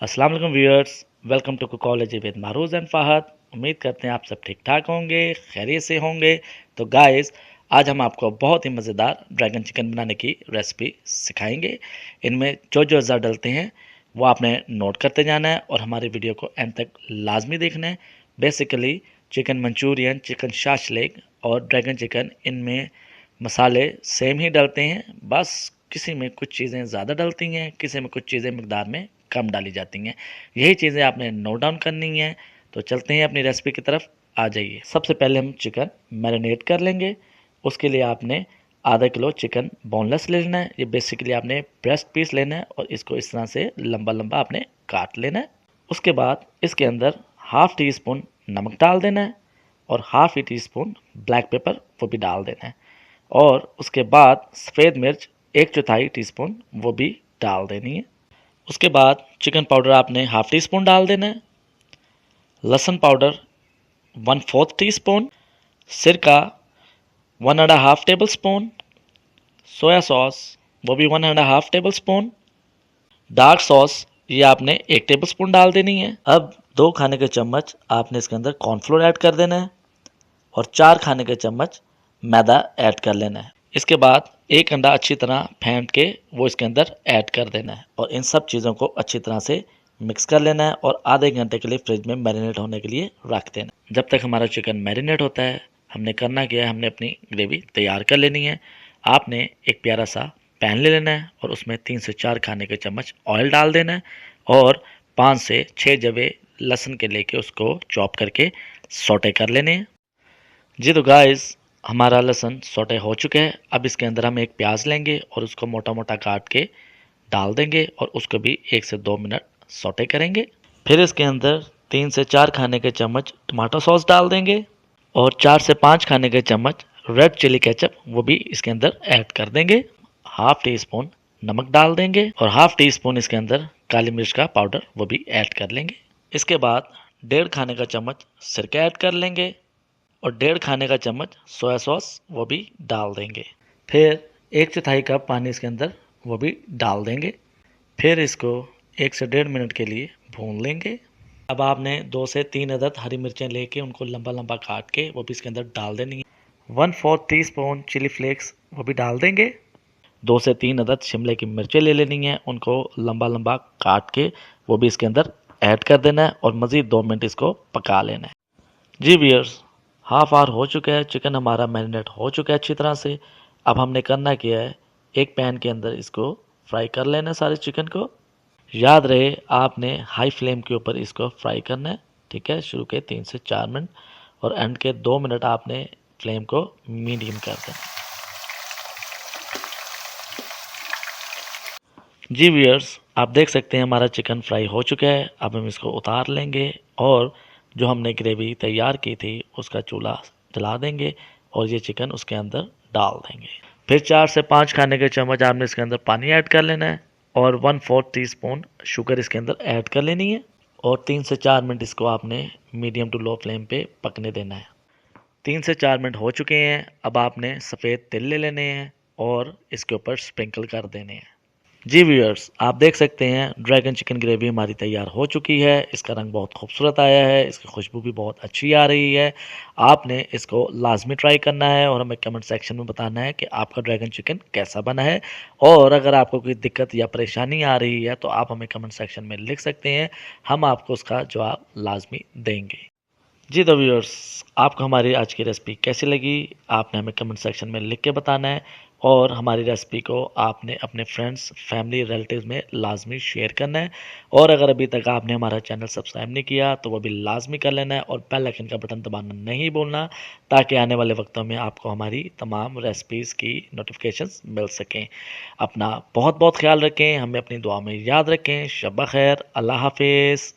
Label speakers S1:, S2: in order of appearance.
S1: अस्सलाम वालेकुम viewers, welcome to college with Marooj and Fahad. उम्मीद करते हैं आप सब ठीक ठाक होंगे, खैरियत से होंगे। तो गाइस, आज हम आपको बहुत ही मज़ेदार ड्रैगन चिकन बनाने की रेसिपी सिखाएंगे। इनमें जो जो अज़ा डलते हैं वो आपने नोट करते जाना है और हमारी वीडियो को एंड तक लाजमी देखना है। Basically chicken Manchurian, chicken shashlik और ड्रैगन चिकन, इनमें मसाले सेम ही डलते हैं, बस किसी में कुछ चीज़ें ज़्यादा डलती हैं, किसी में कुछ चीज़ें मिकदार में कम डाली जाती हैं। यही चीज़ें आपने नोट डाउन करनी है। तो चलते हैं अपनी रेसिपी की तरफ, आ जाइए। सबसे पहले हम चिकन मैरिनेट कर लेंगे। उसके लिए आपने आधा किलो चिकन बोनलेस ले लेना है। ये बेसिकली आपने ब्रेस्ट पीस लेना है और इसको इस तरह से लंबा लंबा आपने काट लेना है। उसके बाद इसके अंदर हाफ़ टी स्पून नमक डाल देना है और half tea spoon black pepper वो भी डाल देना है। और उसके बाद सफ़ेद मिर्च 1/4 टीस्पून वो भी डाल देनी है। उसके बाद चिकन पाउडर आपने हाफ़ टी स्पून डाल देना है। लहसुन पाउडर 1/4 टीस्पून, सिरका 1.5 टेबल स्पून, सोया सॉस वो भी 1.5 टेबल स्पून, डार्क सॉस ये आपने 1 टेबल स्पून डाल देनी है। अब 2 खाने के चम्मच आपने इसके अंदर कॉर्नफ्लोर ऐड कर देना है और 4 खाने के चम्मच मैदा ऐड कर लेना है। इसके बाद एक अंडा अच्छी तरह फेंट के वो इसके अंदर ऐड कर देना है और इन सब चीज़ों को अच्छी तरह से मिक्स कर लेना है और आधे घंटे के लिए फ्रिज में मैरिनेट होने के लिए रख देना। जब तक हमारा चिकन मैरिनेट होता है, हमने करना क्या है, हमने अपनी ग्रेवी तैयार कर लेनी है। आपने एक प्यारा सा पैन ले लेना है और उसमें 3 से 4 खाने के चम्मच ऑयल डाल देना है और 5 से 6 जवे लहसुन के लेके उसको चॉप करके सौटे कर लेने हैं। जी तो गाइस, हमारा लहसुन सौटे हो चुके हैं। अब इसके अंदर हम एक प्याज लेंगे और उसको मोटा मोटा काट के डाल देंगे और उसको भी 1 से 2 मिनट सौटे करेंगे। फिर इसके अंदर 3 से 4 खाने के चम्मच टमाटो सॉस डाल देंगे और 4 से 5 खाने के चम्मच रेड चिली केचप वो भी इसके अंदर ऐड कर देंगे। हाफ़ टी स्पून नमक डाल देंगे और हाफ़ टी स्पून इसके अंदर काली मिर्च का पाउडर वो भी ऐड कर लेंगे। इसके बाद 1.5 खाने का चम्मच सिरका ऐड कर लेंगे और 1.5 खाने का चम्मच सोया सॉस वो भी डाल देंगे। फिर 1/4 कप पानी इसके अंदर वो भी डाल देंगे। फिर इसको 1 से 1.5 मिनट के लिए भून लेंगे। अब आपने 2 से 3 अदद हरी मिर्चें लेके उनको लंबा लंबा काट के वो भी इसके अंदर डाल देनी है। 1/4 टीस्पून चिली फ्लेक्स वो भी डाल देंगे। 2 से 3 अदद शिमले की मिर्चें ले लेनी है, उनको लंबा लंबा काट के वो भी इसके अंदर ऐड कर देना है और मज़ीद 2 मिनट इसको पका लेना है। जी व्यूअर्स, हाफ आवर हो चुका है, चिकन हमारा मैरिनेट हो चुका है अच्छी तरह से। अब हमने करना क्या है, एक पैन के अंदर इसको फ्राई कर लेना है सारे चिकन को। याद रहे आपने हाई फ्लेम के ऊपर इसको फ्राई करना है, ठीक है। शुरू के 3 से 4 मिनट और एंड के 2 मिनट आपने फ्लेम को मीडियम कर देना। जी व्यूअर्स, आप देख सकते हैं हमारा चिकन फ्राई हो चुका है। अब हम इसको उतार लेंगे और जो हमने ग्रेवी तैयार की थी उसका चूल्हा जला देंगे और ये चिकन उसके अंदर डाल देंगे। फिर 4 से 5 खाने के चम्मच आपने इसके अंदर पानी ऐड कर लेना है और 1/4 टीस्पून शुगर इसके अंदर ऐड कर लेनी है और 3 से 4 मिनट इसको आपने मीडियम टू लो फ्लेम पे पकने देना है। 3 से 4 मिनट हो चुके हैं। अब आपने सफ़ेद तिल ले लेने हैं और इसके ऊपर स्प्रिंकल कर देने हैं। जी व्यूअर्स, आप देख सकते हैं ड्रैगन चिकन ग्रेवी हमारी तैयार हो चुकी है। इसका रंग बहुत खूबसूरत आया है, इसकी खुशबू भी बहुत अच्छी आ रही है। आपने इसको लाजमी ट्राई करना है और हमें कमेंट सेक्शन में बताना है कि आपका ड्रैगन चिकन कैसा बना है। और अगर आपको कोई दिक्कत या परेशानी आ रही है तो आप हमें कमेंट सेक्शन में लिख सकते हैं, हम आपको उसका जवाब लाजमी देंगे। जी तो व्यूअर्स, आपको हमारी आज की रेसिपी कैसी लगी आपने हमें कमेंट सेक्शन में लिख के बताना है और हमारी रेसिपी को आपने अपने फ्रेंड्स, फैमिली, रिलेटिव्स में लाजमी शेयर करना है। और अगर अभी तक आपने हमारा चैनल सब्सक्राइब नहीं किया तो वो भी लाजमी कर लेना है और बेल आइकन का बटन दबाना नहीं भूलना, ताकि आने वाले वक्तों में आपको हमारी तमाम रेसिपीज़ की नोटिफिकेशंस मिल सकें। अपना बहुत बहुत ख्याल रखें, हमें अपनी दुआ में याद रखें। शब ख़ैर, अल्लाह हाफिज़।